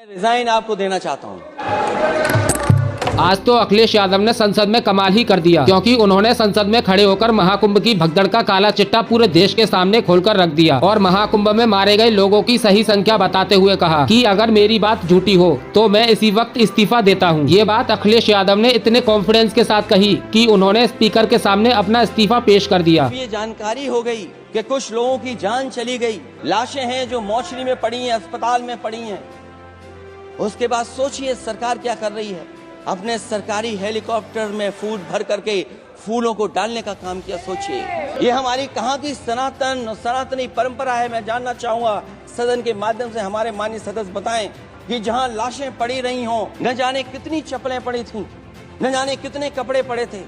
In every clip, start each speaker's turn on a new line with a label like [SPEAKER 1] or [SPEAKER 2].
[SPEAKER 1] Resign आपको देना चाहता हूँ।
[SPEAKER 2] आज तो अखिलेश यादव ने संसद में कमाल ही कर दिया, क्योंकि उन्होंने संसद में खड़े होकर महाकुंभ की भगदड़ का काला चिट्ठा पूरे देश के सामने खोलकर रख दिया और महाकुंभ में मारे गए लोगों की सही संख्या बताते हुए कहा कि अगर मेरी बात झूठी हो तो मैं इसी वक्त इस्तीफा देता हूं। ये बात अखिलेश यादव ने इतने कॉन्फिडेंस के साथ कही कि उन्होंने स्पीकर के सामने अपना इस्तीफा पेश कर दिया।
[SPEAKER 1] ये जानकारी हो गई कि कुछ लोगों की जान चली गई, लाशें हैं जो मोर्चरी में पड़ी हैं, अस्पताल में पड़ी हैं। उसके बाद सोचिए सरकार क्या कर रही है। अपने सरकारी हेलीकॉप्टर में फूल भर करके फूलों को डालने का काम किया। सोचिए ये हमारी कहाँ की सनातनी परंपरा है। मैं जानना चाहूंगा सदन के माध्यम से हमारे माननीय सदस्य बताएं कि जहां लाशें पड़ी रही हों, न जाने कितनी चप्पलें पड़ी थीं, न जाने कितने कपड़े पड़े थे,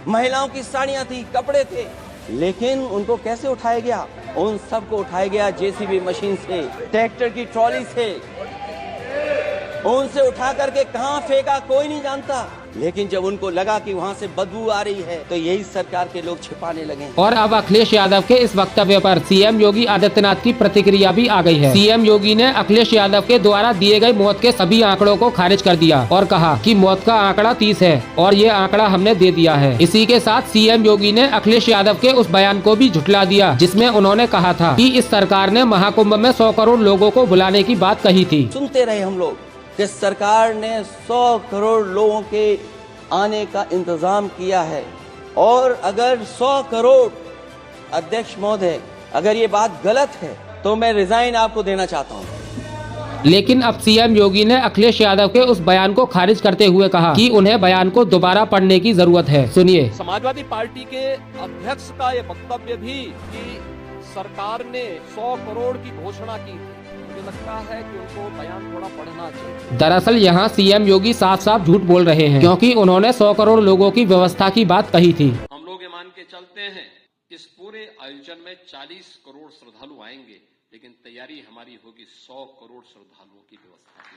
[SPEAKER 1] महिलाओं की साड़ियां थी, कपड़े थे, लेकिन उनको कैसे उठाया गया? उन सबको उठाया गया जेसीबी मशीन से, ट्रैक्टर की ट्रॉली से। उनसे उठा करके कहां फेंका कोई नहीं जानता, लेकिन जब उनको लगा कि वहां से बदबू आ रही है तो यही सरकार के लोग छिपाने लगे।
[SPEAKER 2] और अब अखिलेश यादव के इस वक्तव्य पर सीएम योगी आदित्यनाथ की प्रतिक्रिया भी आ गई है। सीएम योगी ने अखिलेश यादव के द्वारा दिए गए मौत के सभी आंकड़ों को खारिज कर दिया और कहा कि मौत का आंकड़ा 30 है और ये आंकड़ा हमने दे दिया है। इसी के साथ सीएम योगी ने अखिलेश यादव के उस बयान को भी झुठला दिया जिसमें उन्होंने कहा था कि इस सरकार ने महाकुंभ में 100 करोड़ लोगों को बुलाने की बात कही थी।
[SPEAKER 1] सुनते रहे हम लोग कि सरकार ने 100 करोड़ लोगों के आने का इंतजाम किया है, और अगर 100 करोड़, अध्यक्ष महोदय, अगर ये बात गलत है तो मैं रिजाइन आपको देना चाहता हूँ।
[SPEAKER 2] लेकिन अब सीएम योगी ने अखिलेश यादव के उस बयान को खारिज करते हुए कहा कि उन्हें बयान को दोबारा पढ़ने की जरूरत है। सुनिए।
[SPEAKER 3] समाजवादी पार्टी के अध्यक्ष का ये वक्तव्य भी कि सरकार ने 100 करोड़ की घोषणा की थी, मुझे लगता है कि उनको बयान थोड़ा पढ़ना चाहिए।
[SPEAKER 2] दरअसल यहाँ सीएम योगी साफ साफ झूठ बोल रहे हैं, क्योंकि उन्होंने 100 करोड़ लोगों की व्यवस्था की बात कही थी।
[SPEAKER 3] हम लोग ये मान के चलते हैं इस पूरे आयोजन में 40 करोड़ श्रद्धालु आएंगे, लेकिन तैयारी हमारी होगी 100 करोड़ श्रद्धालुओं की व्यवस्था की।